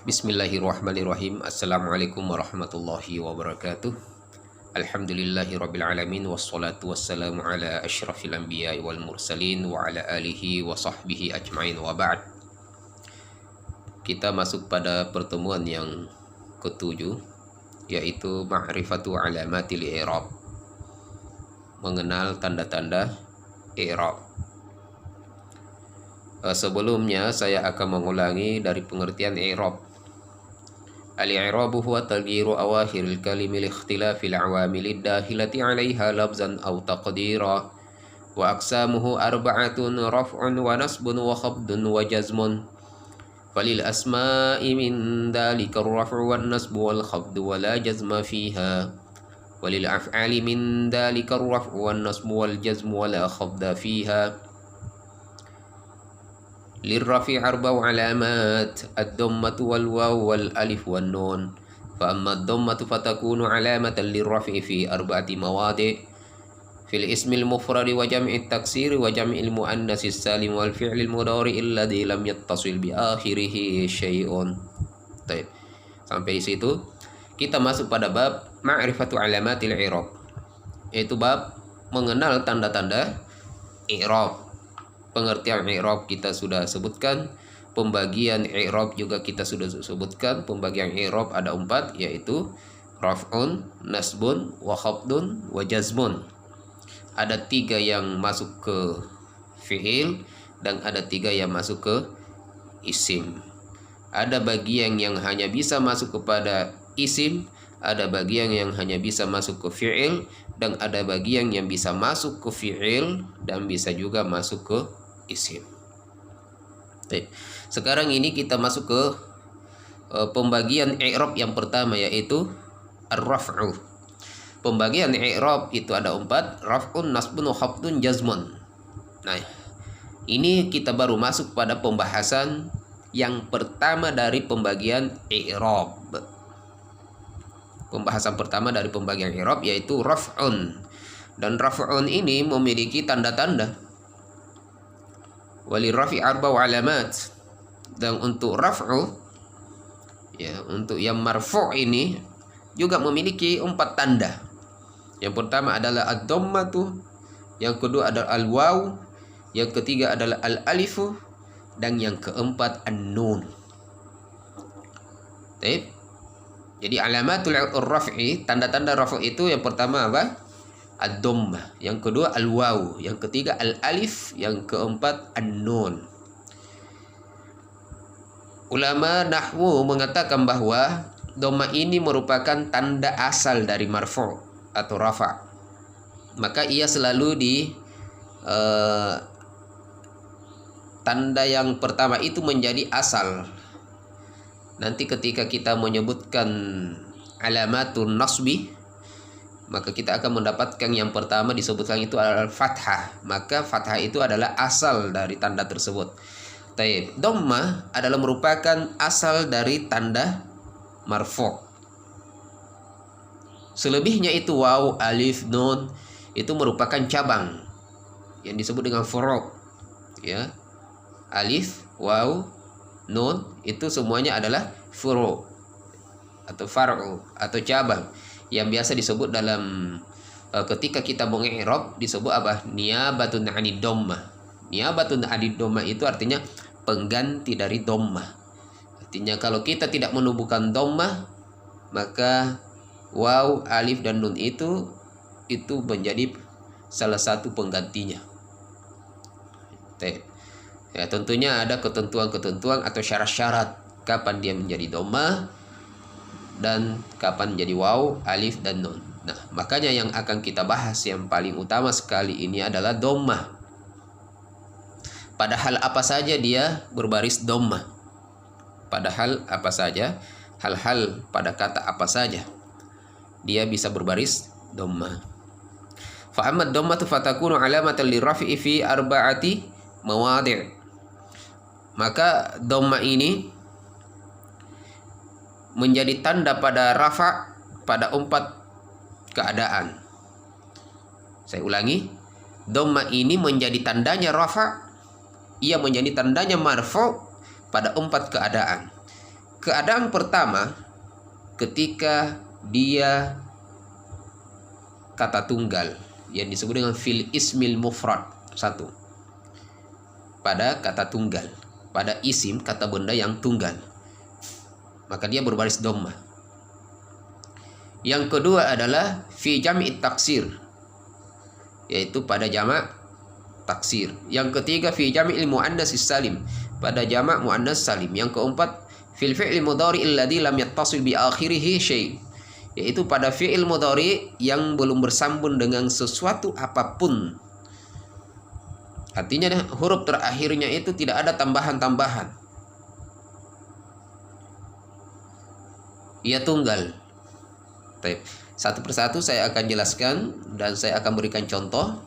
Bismillahirrahmanirrahim. Assalamualaikum warahmatullahi wabarakatuh. Alhamdulillahirabbil alamin wassalatu wassalamu ala asyrafil anbiya'i wal mursalin wa ala alihi wa sahbihi ajmain wa ba'd. Kita masuk pada pertemuan yang ketujuh, yaitu ma'rifatu alamatil i'rab. Mengenal tanda-tanda i'rab. Sebelumnya saya akan mengulangi dari pengertian i'rab. Al-i'rabu huwa taghyiru awakhiril kalimi li ikhtilafil awamilid dahilati 'alaiha lafzan aw taqdira wa aqsamuhu arba'atun raf'un wa nasbun wa khafdun wa jazmun falil asma'i min dhalika ar-raf'u wan nasbu wal khafdu wa la jazma fiha walil af'ali min dhalika ar-raf'u wan nasbu wal jazmu wa la khafda fiha. للرفع 4 علامات: الضمة والواو والألف والنون. فأما الضمة فتكون علامة للرفع في 4 مواضع: في الاسم المفرد وجمع التكسير وجمع المؤنث السالم والفعل المضارع الذي لم يتصل بآخره شيء. طيب, sampai di situ kita masuk pada bab ma'rifatu alamatil i'rab, yaitu bab mengenal tanda-tanda i'rab. Pengertian i'rab kita sudah sebutkan, pembagian i'rab juga kita sudah sebutkan. Pembagian i'rab ada 4, yaitu raf'un, nasbun, wa khafdun, wa jazmun. Ada 3 yang masuk ke fi'il dan ada 3 yang masuk ke isim. Ada bagian yang hanya bisa masuk kepada isim, ada bagian yang hanya bisa masuk ke fi'il, dan ada bagian yang bisa masuk ke fi'il dan bisa juga masuk ke isim. Sekarang ini kita masuk ke pembagian i'rab yang pertama, yaitu ar-raf'u. Pembagian i'rab itu ada 4: raf'un, nasbun, khafdun, jazmun. Nah, ini kita baru masuk pada pembahasan yang pertama dari pembagian i'rab. Pembahasan pertama dari pembagian i'rab yaitu raf'un. Dan raf'un ini memiliki tanda-tanda. Walirrafi 4 alamat. Dan untuk raf'u, ya, untuk yang marfu' ini juga memiliki 4 tanda. Yang pertama adalah ad-dhammatu, yang kedua adalah al-waw, yang ketiga adalah al-alifu, dan yang keempat an-nun. Jadi alamatul raf'i, tanda-tanda raf'u itu yang pertama apa? Ad-dhammah, yang kedua al-waw, yang ketiga al-alif, yang keempat an-nun. Ulama nahwu mengatakan bahwa dhammah ini merupakan tanda asal dari marfu' atau rafa'. Maka ia selalu di tanda yang pertama itu menjadi asal. Nanti ketika kita menyebutkan alamatun nasbi, maka kita akan mendapatkan yang pertama disebutkan itu adalah fathah. Maka fathah itu adalah asal dari tanda tersebut. Dhammah adalah merupakan asal dari tanda marfu'. Selebihnya itu waw, alif, nun itu merupakan cabang yang disebut dengan furu'. Ya. Alif, waw, nun itu semuanya adalah furu' atau far'u atau cabang, yang biasa disebut dalam ketika kita mengi'rab disebut apa? Niyabatun 'anid dhammah. Niyabatun 'anid dhammah itu artinya pengganti dari dhammah. Artinya kalau kita tidak menumbuhkan dhammah, maka waw, alif, dan nun itu menjadi salah satu penggantinya. Ya, tentunya ada ketentuan-ketentuan atau syarat-syarat kapan dia menjadi dhammah dan kapan jadi waw, alif, dan nun. Nah, makanya yang akan kita bahas yang paling utama sekali ini adalah dhammah. Padahal apa saja dia berbaris dhammah. Padahal apa saja, hal-hal pada kata apa saja dia bisa berbaris dhammah. Fa amma dhammatu fatakunu alamatan liraf'i fi 4 mawadhi'. Maka dhammah ini menjadi tanda pada rafa' pada 4 keadaan. Saya ulangi, dhammah ini menjadi tandanya rafa', ia menjadi tandanya marfu' pada 4 keadaan. Keadaan pertama ketika dia kata tunggal yang disebut dengan fil ismil mufrad. Satu, pada kata tunggal, pada isim kata benda yang tunggal, maka dia berbaris dhammah. Yang kedua adalah fi jam'i taksir, yaitu pada jamak taksir. Yang ketiga fi jam'il muannas salim, pada jamak muannas salim. Yang keempat fil fi'il mudhari alladhi lam yattasil bi akhirih syai', yaitu pada fi'il mudhari yang belum bersambung dengan sesuatu apapun. Artinya huruf terakhirnya itu tidak ada tambahan-tambahan. Ia tunggal. Satu persatu saya akan jelaskan dan saya akan berikan contoh.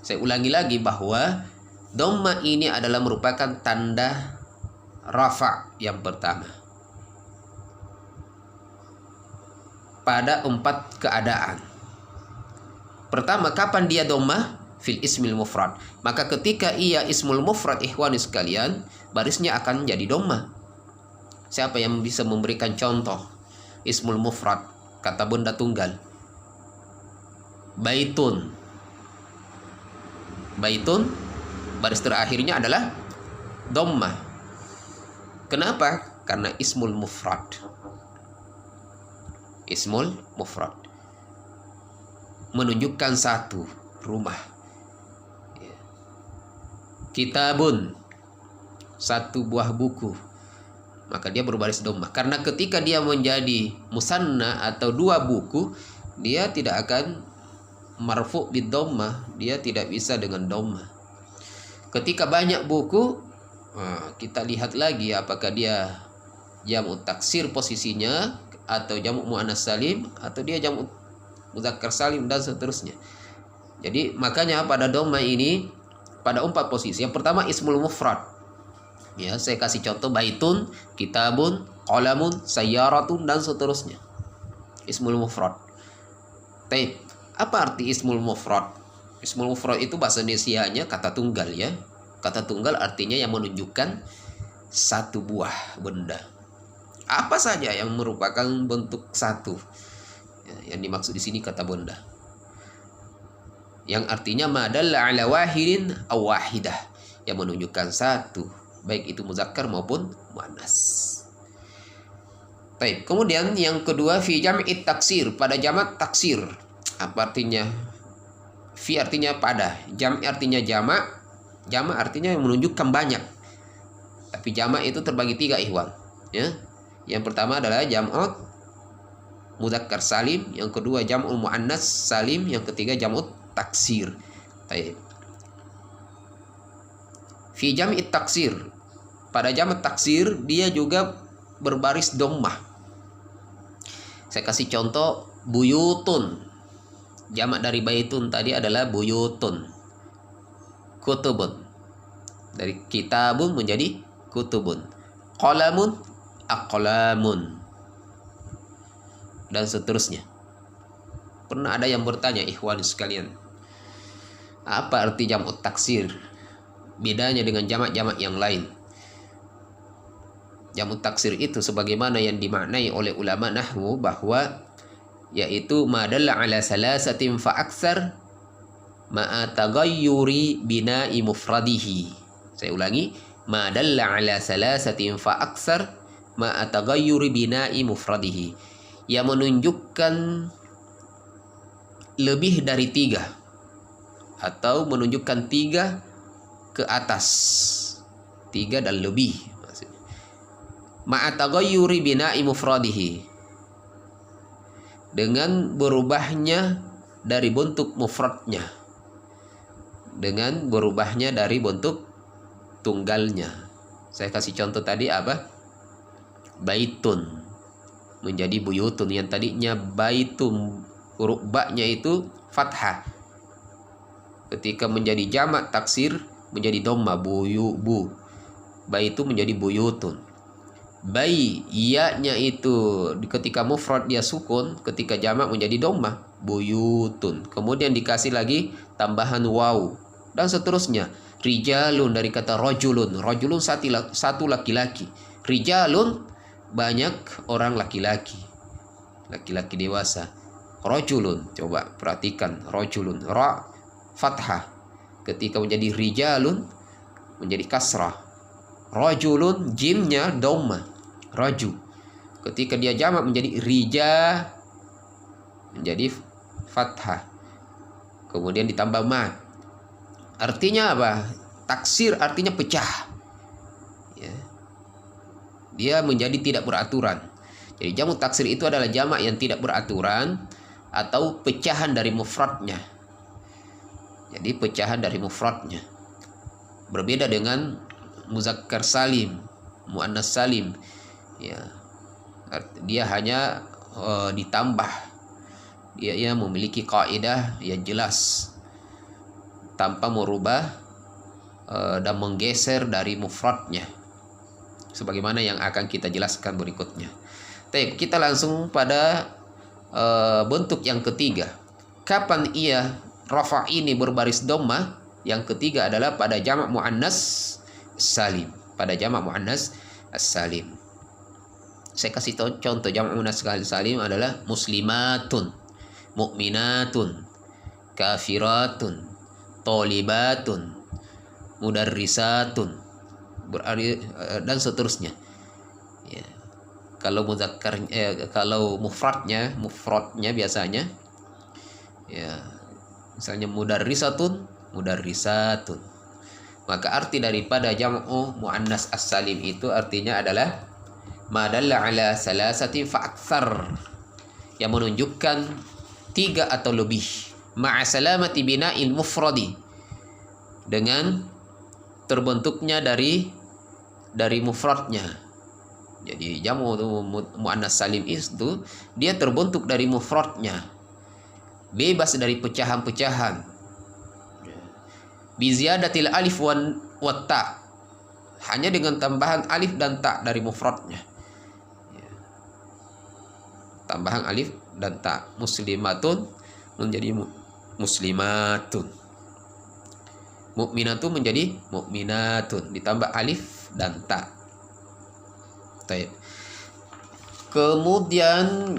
Saya ulangi lagi bahwa dhammah ini adalah merupakan tanda rafa yang pertama pada 4 keadaan. Pertama, kapan dia dhammah? Fil ismil mufrad. Maka ketika ia ismul mufrad, ikhwani sekalian, barisnya akan jadi dhammah. Siapa yang bisa memberikan contoh ismul mufrad, kata benda tunggal? Baitun. Baitun, baris terakhirnya adalah dhammah. Kenapa? Karena ismul mufrad. Ismul mufrad menunjukkan satu, rumah. Kitabun, satu buah buku, maka dia berbaris dhammah. Karena ketika dia menjadi musanna atau 2 buku, dia tidak akan marfu' bid dhammah, dia tidak bisa dengan dhammah. Ketika banyak buku, kita lihat lagi apakah dia jamu taksir posisinya, atau jamu muannas salim, atau dia jamu muzakkar salim, dan seterusnya. Jadi makanya pada dhammah ini pada 4 posisi. Yang pertama ismul mufrad. Ya, saya kasih contoh baitun, kitabun, qalamun, sayyaratun, dan seterusnya. Ismul mufrad. Taib. Apa arti ismul mufrad? Ismul mufrad itu bahasa Indonesianya kata tunggal ya. Kata tunggal artinya yang menunjukkan satu buah benda. Apa saja yang merupakan bentuk satu. Ya, yang dimaksud di sini kata benda. Yang artinya madalla ala wahidin aw wahidah, yang menunjukkan satu, baik itu muzakkar maupun muannas. Baik, kemudian yang kedua fi jam'i taksir, pada jamak taksir. Apa artinya? Fi artinya pada, jam'i artinya jamak, jamak artinya yang menunjukkan banyak. Tapi jamak itu terbagi 3, ikhwan, ya. Yang pertama adalah jam'ut muzakkar salim, yang kedua jam'ul muannas salim, yang ketiga jam'ut taksir. Baik. Fi jam'i taksir, pada jamak taksir dia juga berbaris dhammah. Saya kasih contoh buyutun. Jamak dari baitun tadi adalah buyutun. Kutubun, dari kitabun menjadi kutubun. Qalamun, aqlamun, dan seterusnya. Pernah ada yang bertanya, ikhwan sekalian, apa arti jamak taksir? Bedanya dengan jamak-jamak yang lain. Jamak taksir itu sebagaimana yang dimaknai oleh ulama nahwu, bahwa yaitu madalla ala salasatin fa aksar ma'a taghayyuri bina'i mufradihi. Saya ulangi, madalla ala salasatin fa aksar ma'a taghayyuri bina'i mufradihi, yang menunjukkan lebih dari 3 atau menunjukkan 3 ke atas, 3 dan lebih maksudnya. Ma'a taghayyuri bina'i mufradihi, dengan berubahnya dari bentuk mufradnya, dengan berubahnya dari bentuk tunggalnya. Saya kasih contoh tadi apa? Baitun menjadi buyutun, yang tadinya baitum huruf ba-nya itu fathah, ketika menjadi jamak taksir menjadi dhamma, bu. Baitu menjadi buyutun. Bai, ya-nya itu ketika mufrad dia sukun, ketika jamak menjadi dhamma, buyutun. Kemudian dikasih lagi tambahan waw, dan seterusnya. Rijalun dari kata rajulun, rajulun satu laki-laki. Rijalun banyak orang laki-laki dewasa. Rajulun, coba perhatikan, rajulun, ra fathah, ketika menjadi rijalun menjadi kasrah. Rajulun, jimnya dhamma, raju, ketika dia jamak menjadi rija menjadi fathah, kemudian ditambah ma. Artinya apa? Taksir artinya pecah, ya. Dia menjadi tidak beraturan. Jadi jamu taksir itu adalah jamak yang tidak beraturan atau pecahan dari mufradnya. Jadi pecahan dari mufradnya. Berbeda dengan muzakkar salim, muannas salim, ya. Dia hanya ditambah. Dia memiliki kaidah yang jelas tanpa merubah dan menggeser dari mufradnya, sebagaimana yang akan kita jelaskan berikutnya. Baik, kita langsung pada bentuk yang ketiga. Kapan ia rafa ini berbaris dhamma? Yang ketiga adalah pada jamak muannas salim. Pada jamak muannas salim. Saya kasih contoh jamak muannas salim adalah muslimatun, mu'minatun, kafiratun, tholibatun, mudarrisatun, dan seterusnya. Ya. Kalau mudzakkar, kalau mufradnya biasanya, ya, misalnya mudarrisatun, mudarrisatun. Maka arti daripada jam'u muannas as-salim itu artinya adalah madalla ala salasati fa'akthar, yang menunjukkan 3 atau lebih, ma'a salamati bina'il mufradi, dengan terbentuknya dari mufradnya. Jadi jamu muannas salim itu dia terbentuk dari mufradnya, bebas dari pecahan-pecahan. Bi ziyadatil alif wa ta, hanya dengan tambahan alif dan ta dari mufradnya. Tambahan alif dan ta. Muslimatun menjadi muslimatun, mukminatun menjadi mukminatun, ditambah alif dan ta. Baik. Kemudian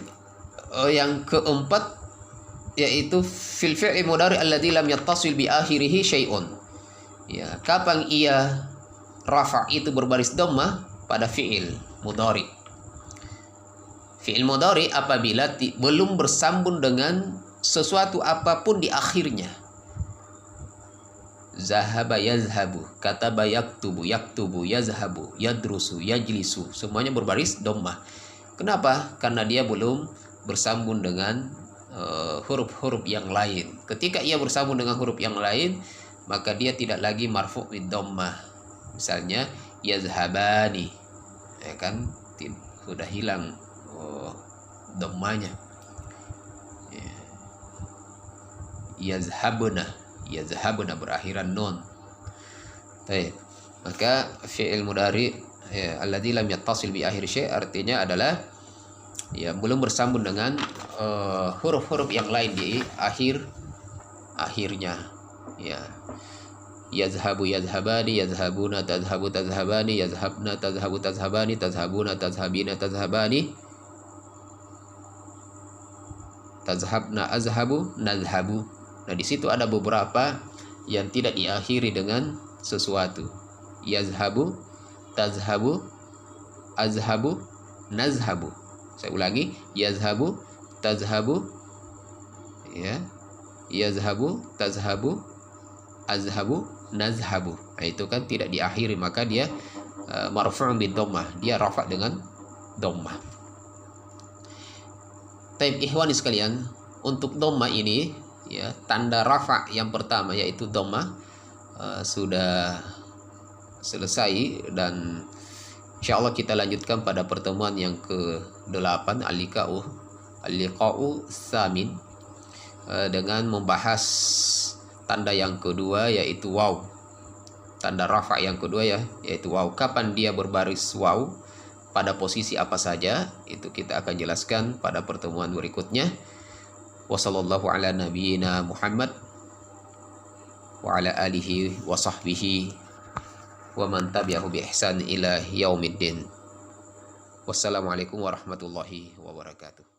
yang keempat yaitu fil fi'li mudhari alladzi lam yattasil bi akhirih syai'un. Ya, kapan ia rafa itu berbaris dhammah? Pada fi'il mudhari. Fi'il mudhari apabila belum bersambung dengan sesuatu apapun di akhirnya. Zahaba yazhabu, kataba yaktubu, yaktubu, yazhabu, yadrusu, yajlisu, semuanya berbaris dhammah. Kenapa? Karena dia belum bersambung dengan huruf-huruf yang lain. Ketika ia bersambung dengan huruf yang lain, maka dia tidak lagi marfu' bid dhammah. Misalnya yazhabani, ya kan, sudah hilang dhammahnya. Yazhabuna, yazhabuna berakhiran nun. Baik. Maka fi'il mudhari alladzi lam yattasil bi akhir syai' artinya adalah ya belum bersambung dengan huruf-huruf yang lain di akhirnya. Ya. Yazhabu, yazhabani, yazhabuna, tazhabu, tazhabani, yazhabna, tazhabu, tazhabani, tazhabuna, tazhabina, tazhabani, tazhabna, azhabu, nazhabu. Nah, di situ ada beberapa yang tidak diakhiri dengan sesuatu. Yazhabu, tazhabu, azhabu, nazhabu. Saya ulangi, yazhabu, tazhabu, ya, yazhabu, tazhabu, azhabu, nazhabu. Nah, itu kan tidak diakhiri, maka dia marfu'un bid dhammah, dia rafa dengan dhammah. Taib ikhwani sekalian, untuk dhammah ini, ya, tanda rafa yang pertama yaitu dhammah sudah selesai, dan insyaallah kita lanjutkan pada pertemuan yang ke-8 al-liqa'u tsamin dengan membahas tanda yang kedua yaitu waw. Tanda rafa yang kedua yaitu waw. Kapan dia berbaris waw, pada posisi apa saja, itu kita akan jelaskan pada pertemuan berikutnya. Wassallallahu ala nabiyyina Muhammad wa ala alihi wa sahbihi wa man tabi'ahu bi ihsan ila yaumiddin. Wassalamualaikum warahmatullahi wabarakatuh.